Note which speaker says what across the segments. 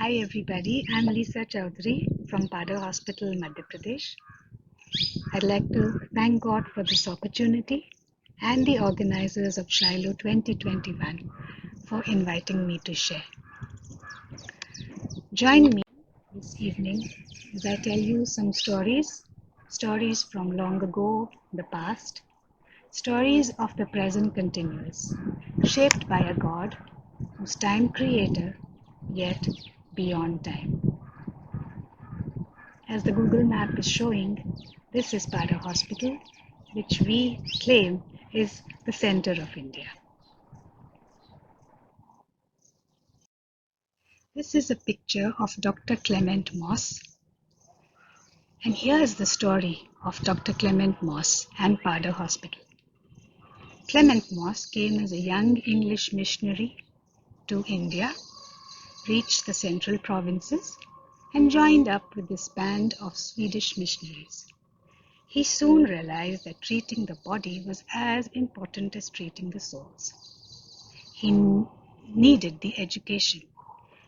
Speaker 1: Hi everybody, I'm Lisa Choudhrie from Padhar Hospital, Madhya Pradesh. I'd like to thank God for this opportunity and the organizers of Shiloh 2021 for inviting me to share. Join me this evening as I tell you some stories from long ago, the past, stories of the present continuous, shaped by a God who's time creator, yet beyond time. As the Google map is showing, this is Padhar Hospital, which we claim is the center of India. This is a picture of Dr. Clement Moss, and here is the story of Dr. Clement Moss and Padhar Hospital. Clement Moss came as a young English missionary to India, reached the central provinces, and joined up with this band of Swedish missionaries. He soon realized that treating the body was as important as treating the souls. He needed the education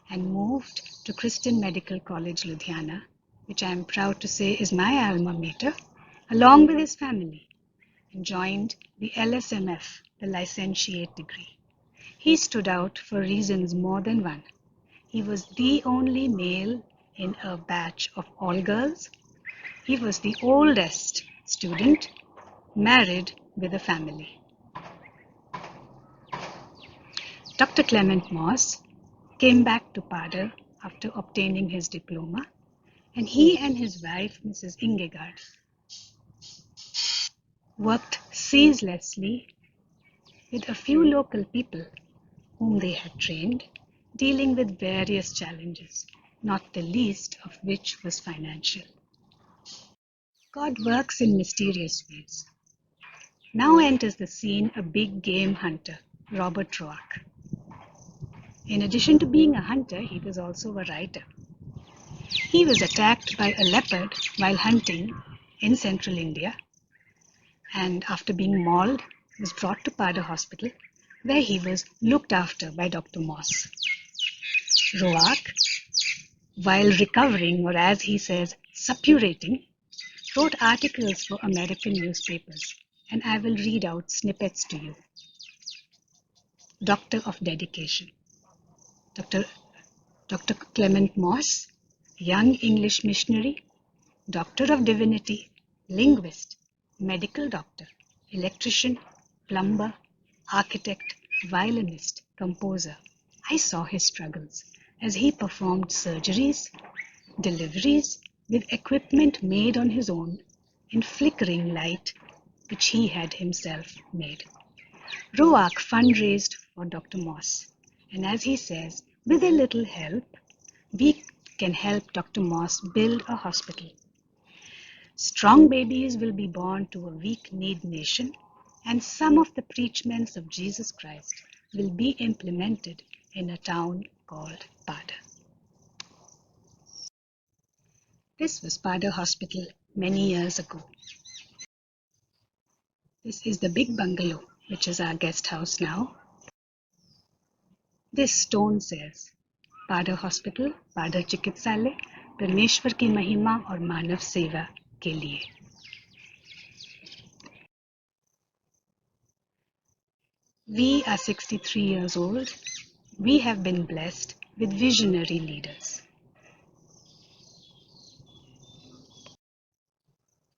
Speaker 1: and moved to Christian Medical College, Ludhiana, which I am proud to say is my alma mater, along with his family, and joined the LSMF, the licentiate degree. He stood out for reasons more than one. He was the only male in a batch of all girls. He was the oldest student, married with a family. Dr. Clement Moss came back to Padhar after obtaining his diploma, and he and his wife, Mrs. Ingegard, worked ceaselessly with a few local people whom they had trained, dealing with various challenges, not the least of which was financial. God works in mysterious ways. Now enters the scene a big game hunter, Robert Roark. In addition to being a hunter, he was also a writer. He was attacked by a leopard while hunting in central India, and after being mauled, was brought to Padhar Hospital, where he was looked after by Dr. Moss. Roark, while recovering, or as he says, suppurating, wrote articles for American newspapers, and I will read out snippets to you. Doctor of Dedication. Dr. Clement Moss, young English missionary, Doctor of Divinity, linguist, medical doctor, electrician, plumber, architect, violinist, composer. I saw his struggles as he performed surgeries, deliveries with equipment made on his own in flickering light which he had himself made. Roark fundraised for Dr. Moss, and as he says, with a little help, we can help Dr. Moss build a hospital. Strong babies will be born to a weak-kneed nation, and some of the preachments of Jesus Christ will be implemented in a town called Padhar. This was Padhar Hospital many years ago. This is the big bungalow, which is our guest house now. This stone says, Padhar Hospital, Padhar चिकित्सालय, परमेश्वर की महिमा और मानव सेवा के लिए. We are 63 years old. We have been blessed with visionary leaders.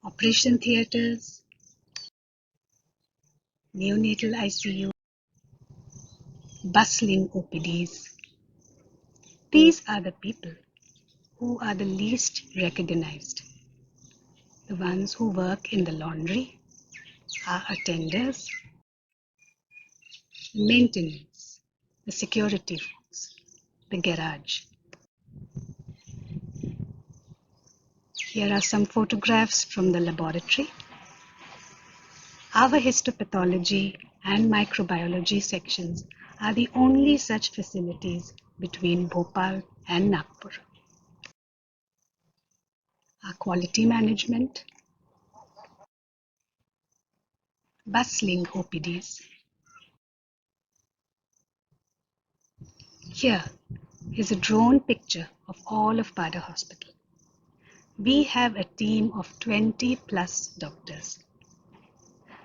Speaker 1: Operation theatres, neonatal ICU, bustling OPDs. These are the people who are the least recognized. The ones who work in the laundry, our attenders, maintenance, the security folks, the garage. Here are some photographs from the laboratory. Our histopathology and microbiology sections are the only such facilities between Bhopal and Nagpur. Our quality management, bustling OPDs. Here is a drone picture of all of Padhar Hospital. We have a team of 20 plus doctors,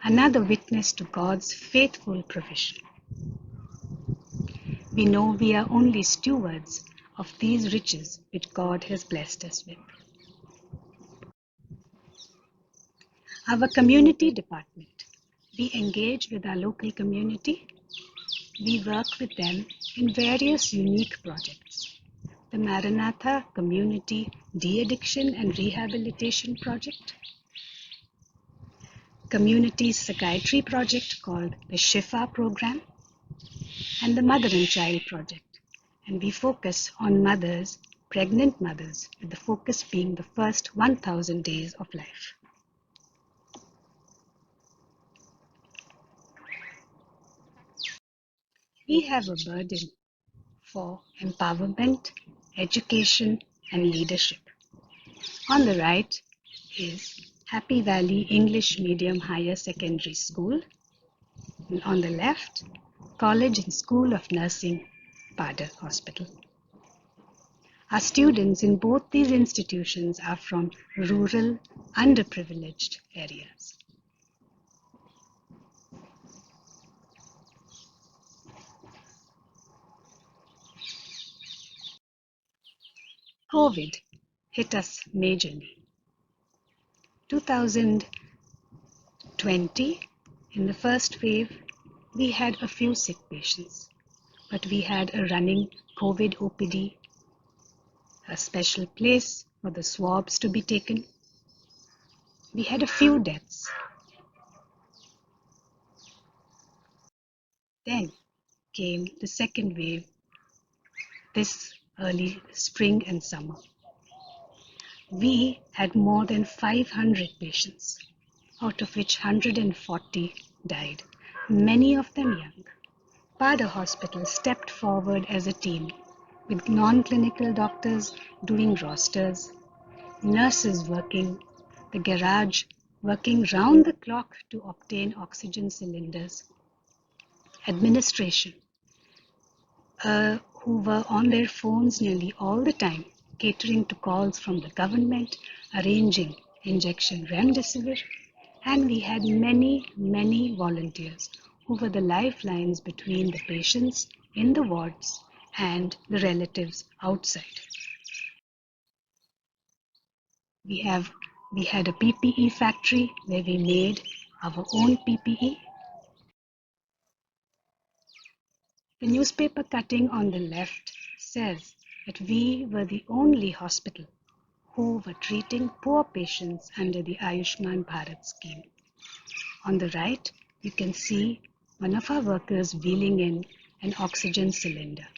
Speaker 1: another witness to God's faithful provision. We know we are only stewards of these riches which God has blessed us with. Our community department. We engage with our local community. We work with them in various unique projects. The Maranatha Community De-Addiction and Rehabilitation Project, Community Psychiatry Project called the Shifa Program, and the Mother and Child Project. And we focus on mothers, pregnant mothers, with the focus being the first 1,000 days of life. We have a burden for empowerment, education, and leadership. On the right is Happy Valley English Medium Higher Secondary School. And on the left, College and School of Nursing, Padhar Hospital. Our students in both these institutions are from rural, underprivileged areas. COVID hit us majorly. 2020, in the first wave, we had a few sick patients, but we had a running COVID OPD, a special place for the swabs to be taken. We had a few deaths. Then came the second wave this early spring and summer. We had more than 500 patients, out of which 140 died, many of them young. Padhar Hospital stepped forward as a team, with non-clinical doctors doing rosters, nurses working, the garage working round the clock to obtain oxygen cylinders, administration, who were on their phones nearly all the time, catering to calls from the government, arranging injection remdesivir, and we had many volunteers who were the lifelines between the patients in the wards and the relatives outside. We had a PPE factory where we made our own PPE. The newspaper cutting on the left says that we were the only hospital who were treating poor patients under the Ayushman Bharat scheme. On the right, you can see one of our workers wheeling in an oxygen cylinder.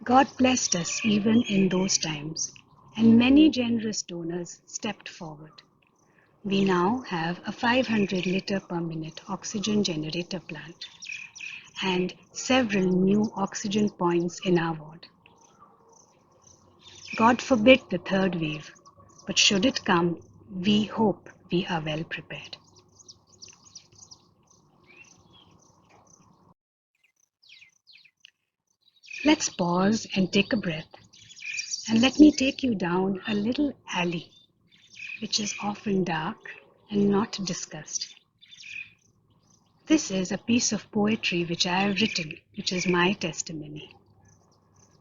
Speaker 1: God blessed us even in those times, and many generous donors stepped forward. We now have a 500 liter per minute oxygen generator plant and several new oxygen points in our ward. God forbid the third wave, but should it come, we hope we are well prepared. Let's pause and take a breath, and let me take you down a little alley, which is often dark and not discussed. This is a piece of poetry which I have written, which is my testimony.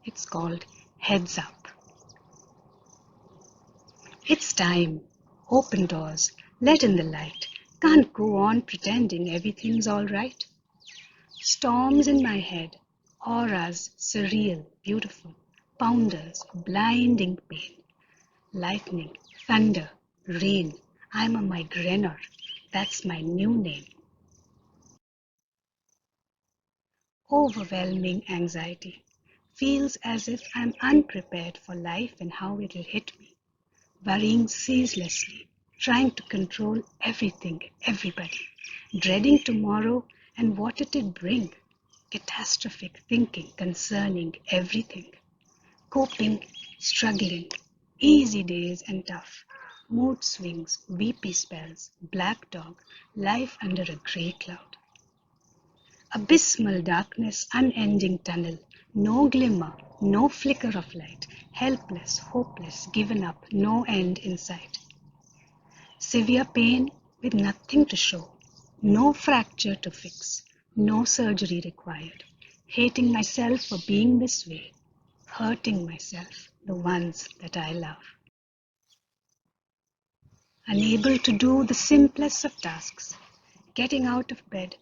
Speaker 1: It's called Heads Up. It's time. Open doors. Let in the light. Can't go on pretending everything's all right. Storms in my head. Auras, surreal, beautiful. Pounders, blinding pain. Lightning, thunder, rain. I'm a migraineur. That's my new name. Overwhelming anxiety. Feels as if I'm unprepared for life and how it'll hit me. Worrying ceaselessly, trying to control everything, everybody. Dreading tomorrow and what it'll bring. Catastrophic thinking concerning everything. Coping, struggling. Easy days and tough. Mood swings, weepy spells, black dog, life under a grey cloud. Abysmal darkness, unending tunnel, no glimmer, no flicker of light, helpless, hopeless, given up, no end in sight. Severe pain with nothing to show, no fracture to fix, no surgery required. Hating myself for being this way, hurting myself, the ones that I love. Unable to do the simplest of tasks, getting out of bed,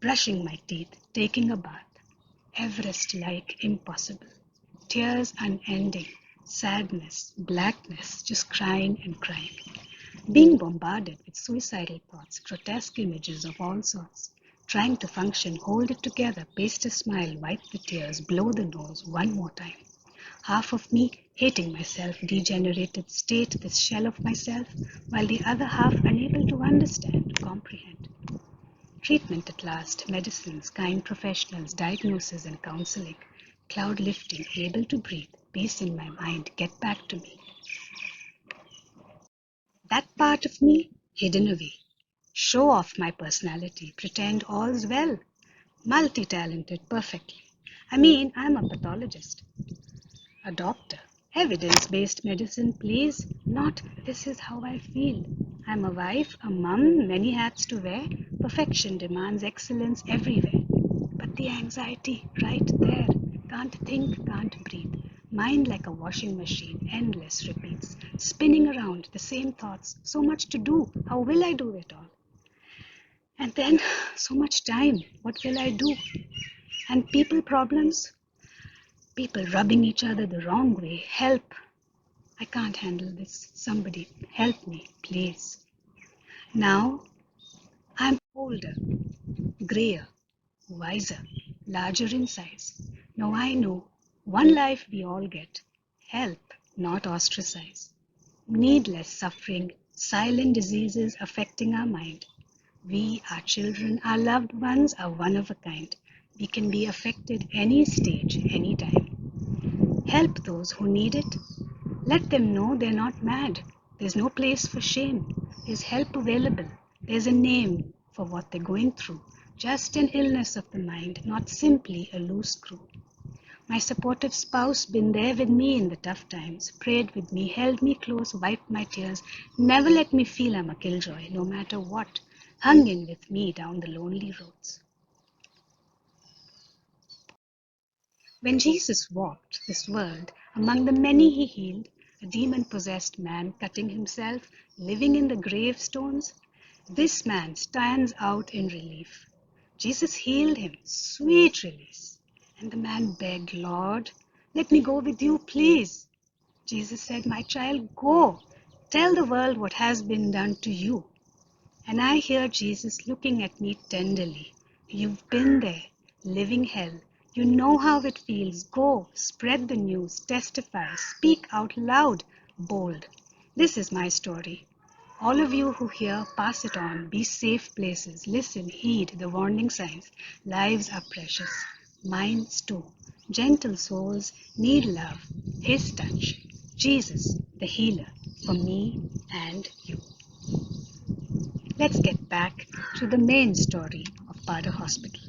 Speaker 1: brushing my teeth, taking a bath, Everest-like impossible. Tears unending, sadness, blackness, just crying and crying. Being bombarded with suicidal thoughts, grotesque images of all sorts. Trying to function, hold it together, paste a smile, wipe the tears, blow the nose one more time. Half of me hating myself, degenerated state, this shell of myself, while the other half unable to understand, comprehend. Treatment at last, medicines, kind professionals, diagnosis and counseling, cloud lifting, able to breathe, peace in my mind, get back to me. That part of me hidden away. Show off my personality, pretend all's well. Multi-talented perfectly. I'm a pathologist, a doctor. Evidence-based medicine, please. Not this is how I feel. I'm a wife, a mum, many hats to wear. Perfection demands excellence everywhere. But the anxiety right there. Can't think, can't breathe. Mind like a washing machine, endless repeats. Spinning around the same thoughts. So much to do. How will I do it all? And then so much time. What will I do? And people problems. People rubbing each other the wrong way. Help. I can't handle this. Somebody help me, please. Now I'm older, grayer, wiser, larger in size. Now I know one life we all get. Help, not ostracize. Needless suffering, silent diseases affecting our mind. We, our children, our loved ones are one of a kind. We can be affected any stage, any time. Help those who need it. Let them know they're not mad. There's no place for shame. There's help available. There's a name for what they're going through. Just an illness of the mind, not simply a loose screw. My supportive spouse been there with me in the tough times, prayed with me, held me close, wiped my tears, never let me feel I'm a killjoy, no matter what, hung in with me down the lonely roads. When Jesus walked this world, among the many he healed, a demon-possessed man cutting himself, living in the gravestones, this man stands out in relief. Jesus healed him, sweet release. And the man begged, Lord, let me go with you, please. Jesus said, my child, go. Tell the world what has been done to you. And I hear Jesus looking at me tenderly. You've been there, living hell. You know how it feels. Go, spread the news, testify, speak out loud, bold. This is my story. All of you who hear, pass it on. Be safe places. Listen, heed the warning signs. Lives are precious. Minds too. Gentle souls need love. His touch. Jesus, the healer, for me and you. Let's get back to the main story of Padhar Hospital.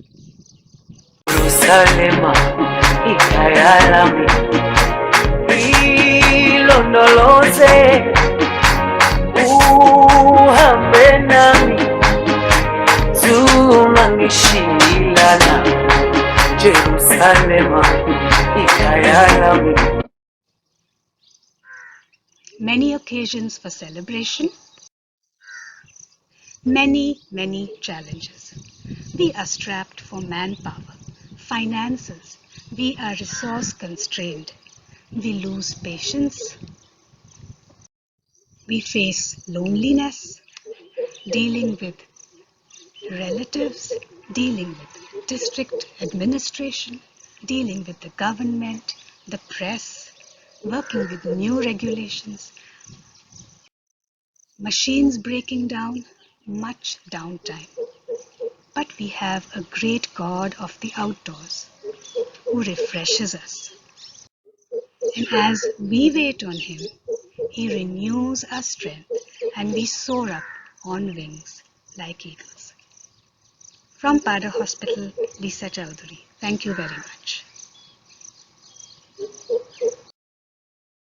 Speaker 2: Jerusalema ikayalami ilondoloze uhambe nami zungangishilana Jerusalema ikayalami.
Speaker 1: Many occasions for celebration, many challenges. We are strapped for manpower, finances. We are resource constrained. We lose patience. We face loneliness, dealing with relatives, dealing with district administration, dealing with the government, the press, working with new regulations, machines breaking down, much downtime. But we have a great God of the outdoors who refreshes us. And as we wait on Him, He renews our strength and we soar up on wings like eagles. From Padhar Hospital, Lisa Choudhrie. Thank you very much.